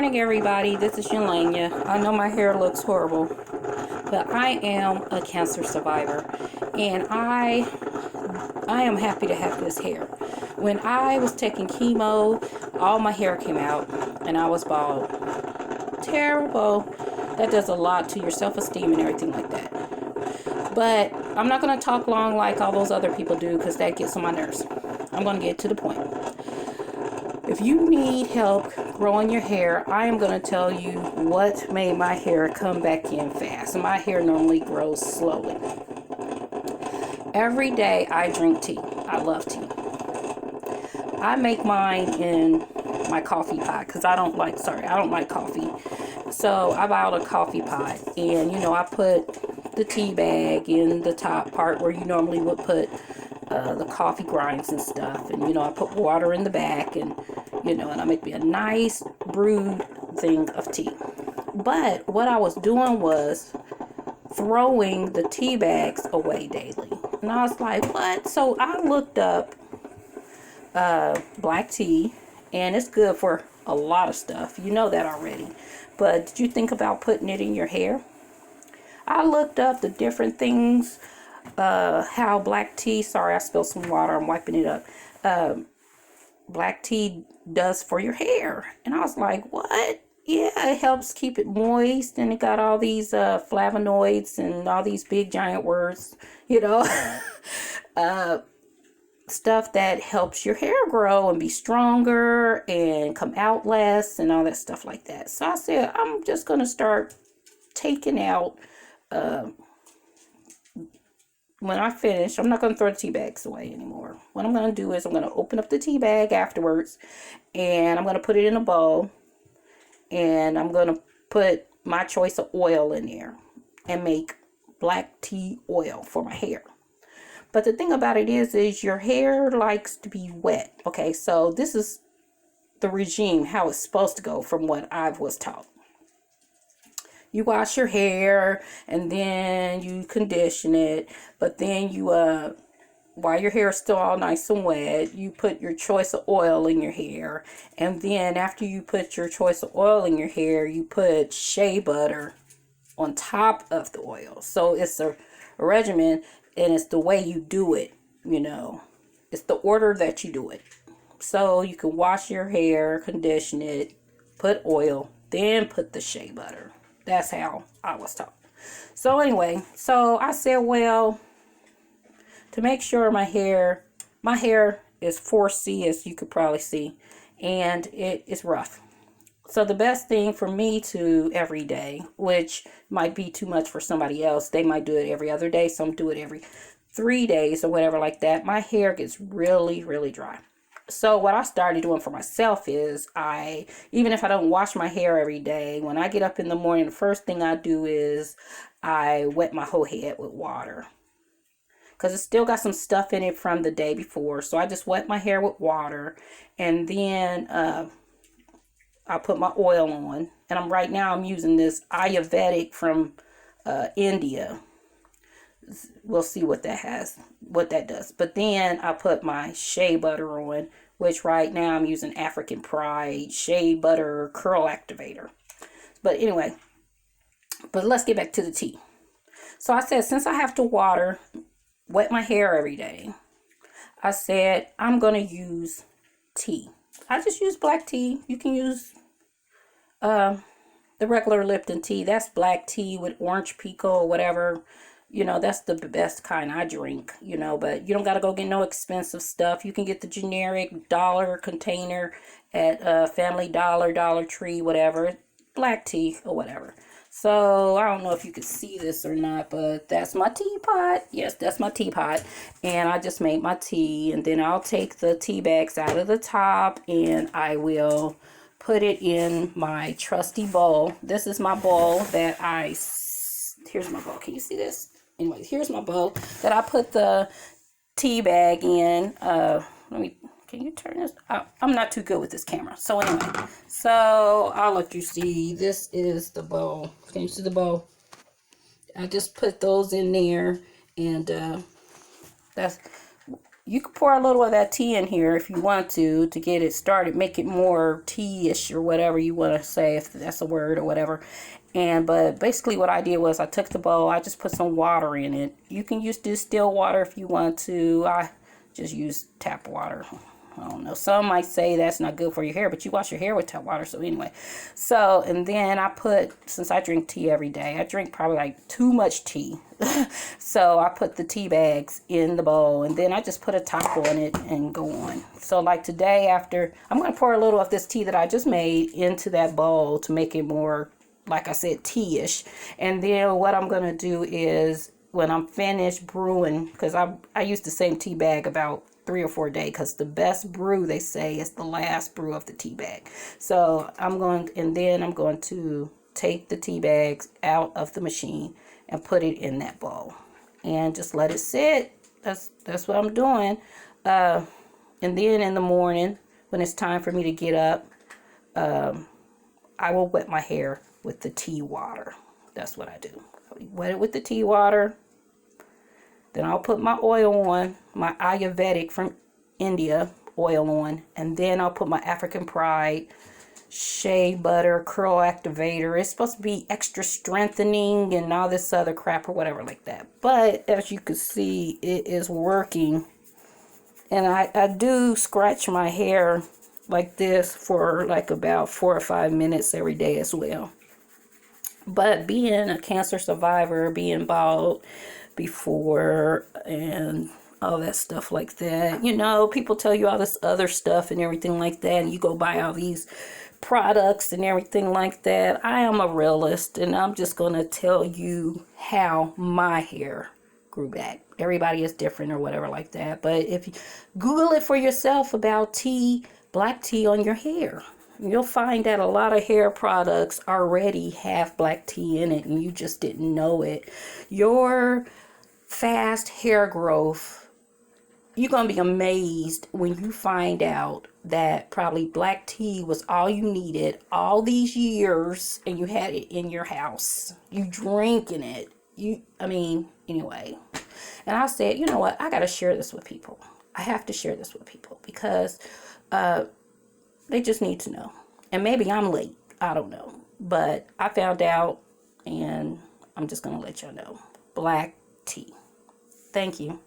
morning, everybody. This is Yelena. I know my hair looks horrible, but I am a cancer survivor, and I am happy to have this hair. When I was taking chemo, all my hair came out, and I was bald. Terrible. That does a lot to your self-esteem and everything like that. But I'm not going to talk long like all those other people do, because that gets on my nerves. I'm going to get to the point. If you need help growing your hair, I am going to tell you what made my hair come back in fast. My hair normally grows slowly. Every day I drink tea. I love tea. I make mine in my coffee pot because I don't like coffee. So I bought a coffee pot, and I put the tea bag in the top part where you normally would put the coffee grinds and stuff, and I put water in the back, and and I make me a nice brewed thing of tea. But what I was doing was throwing the tea bags away daily, and I was like, what? So I looked up black tea, and it's good for a lot of stuff. You know that already. But did you think about putting it in your hair? I looked up the different things, how black tea, sorry I spilled some water, I'm wiping it up, black tea does for your hair. And I was like, what? Yeah, it helps keep it moist, and it got all these flavonoids and all these big giant words, stuff that helps your hair grow and be stronger and come out less and all that stuff like that. So I said, I'm just going to start taking out, when I finish, I'm not going to throw the tea bags away anymore. What I'm going to do is I'm going to open up the tea bag afterwards, and I'm going to put it in a bowl, and I'm going to put my choice of oil in there and make black tea oil for my hair. But the thing about it is your hair likes to be wet. Okay, so this is the regime, how it's supposed to go from what I was taught. You wash your hair, and then you condition it, but then you, while your hair is still all nice and wet, you put your choice of oil in your hair, and then after you put your choice of oil in your hair, you put shea butter on top of the oil. So it's a regimen, and it's the way you do it, it's the order that you do it. So you can wash your hair, condition it, put oil, then put the shea butter. That's how I was taught. So anyway, so I said, well, to make sure my hair is 4C, as you could probably see, and it is rough. So the best thing for me to every day, which might be too much for somebody else, they might do it every other day, some do it every 3 days or whatever like that, my hair gets really, really dry. So what I started doing for myself is even if I don't wash my hair every day, when I get up in the morning, the first thing I do is I wet my whole head with water. Because it's still got some stuff in it from the day before. So I just wet my hair with water, and then I put my oil on. And right now I'm using this Ayurvedic from India. We'll see what that does. But then I put my shea butter on, which right now I'm using African Pride Shea Butter Curl Activator. But anyway, let's get back to the tea. So I said, since I have to wet my hair every day, I said I'm going to use tea. I just use black tea. You can use the regular Lipton tea. That's black tea with orange pico or whatever. That's the best kind I drink, but you don't got to go get no expensive stuff. You can get the generic dollar container at Family Dollar, Dollar Tree, whatever, black tea or whatever. So I don't know if you can see this or not, but that's my teapot. Yes, that's my teapot. And I just made my tea, and then I'll take the tea bags out of the top, and I will put it in my trusty bowl. This is my bowl that here's my bowl. Can you see this? Anyway, here's my bowl that I put the tea bag in. Can you turn this? I'm not too good with this camera. So anyway, I'll let you see. This is the bowl. Can you see the bowl? I just put those in there, and that's you could pour a little of that tea in here if you want to get it started, make it more tea-ish or whatever you want to say, if that's a word or whatever. But basically what I did was I took the bowl, I just put some water in it. You can use distilled water if you want to. I just use tap water. I don't know. Some might say that's not good for your hair, but you wash your hair with tap water. So anyway, and then I put, since I drink tea every day, I drink probably like too much tea. So I put the tea bags in the bowl, and then I just put a top on it and go on. So like today, after, I'm going to pour a little of this tea that I just made into that bowl to make it more, like I said, tea-ish. And then what I'm going to do is, when I'm finished brewing, because I use the same tea bag about 3 or 4 days, because the best brew, they say, is the last brew of the tea bag. So I'm going to take the tea bags out of the machine and put it in that bowl and just let it sit. That's what I'm doing. And then in the morning, when it's time for me to get up, I will wet my hair with the tea water. That's what I do. I wet it with the tea water. Then I'll put my oil on, my Ayurvedic from India oil on, and then I'll put my African Pride shea butter curl activator. It's supposed to be extra strengthening and all this other crap or whatever like that. But as you can see, it is working. And I do scratch my hair like this for like about 4 or 5 minutes every day as well. But being a cancer survivor, being bald before and all that stuff like that, you know, people tell you all this other stuff and everything like that, and you go buy all these products and everything like that. I am a realist, and I'm just going to tell you how my hair grew back. Everybody is different or whatever like that. But if you Google it for yourself about tea, black tea on your hair, you'll find that a lot of hair products already have black tea in it and you just didn't know it. Your fast hair growth, you're going to be amazed when you find out that probably black tea was all you needed all these years and you had it in your house. You drinking it. Anyway. And I said, you know what? I got to share this with people. I have to share this with people because they just need to know. And maybe I'm late. I don't know. But I found out, and I'm just going to let y'all know. Black tea. Thank you.